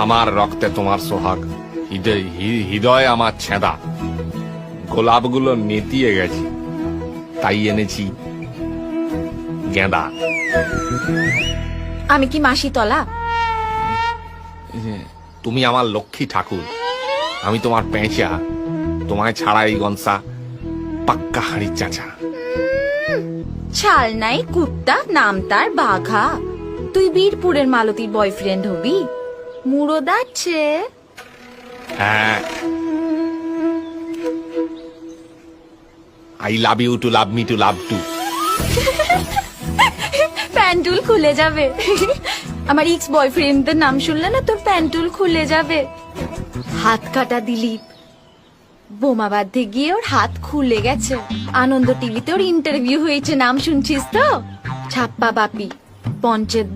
আমার রক্তে তোমার সোহাগ, হৃদয় আমার ছেঁদা, গোলাপগুলো নেতিয়ে গেছে, তাই এনেছি গেঁদা। আমি কি মাসি তলা? তুমি আমার লক্ষ্মী ঠাকুর, আমি তোমার পেঁচা, তোমায় ছাড়া এই গনসা পাক্কা হাড়ি চাচা। ছাল নাই কুত্তা, নাম তার বাঘা। তুই বীরপুরের মালতীর বয়ফ্রেন্ড হবি? মুড়ো দাচ্ছে। হ্যাঁ, I love you too love me too love too. প্যান্টুল খুলে যাবে। আমার এক্স বয়ফ্রেন্ডদের নাম শুনলে না তোর প্যান্টুল খুলে যাবে। হাত কাটা দিলীপ, বোমা বাঁধতে গিয়ে ওর হাত খুলে গেছে। আনন্দ টিভিতে ওর ইন্টারভিউ হয়েছে, নাম শুনছিস তো? ছাপ্পা বাপি, পঞ্চায়েত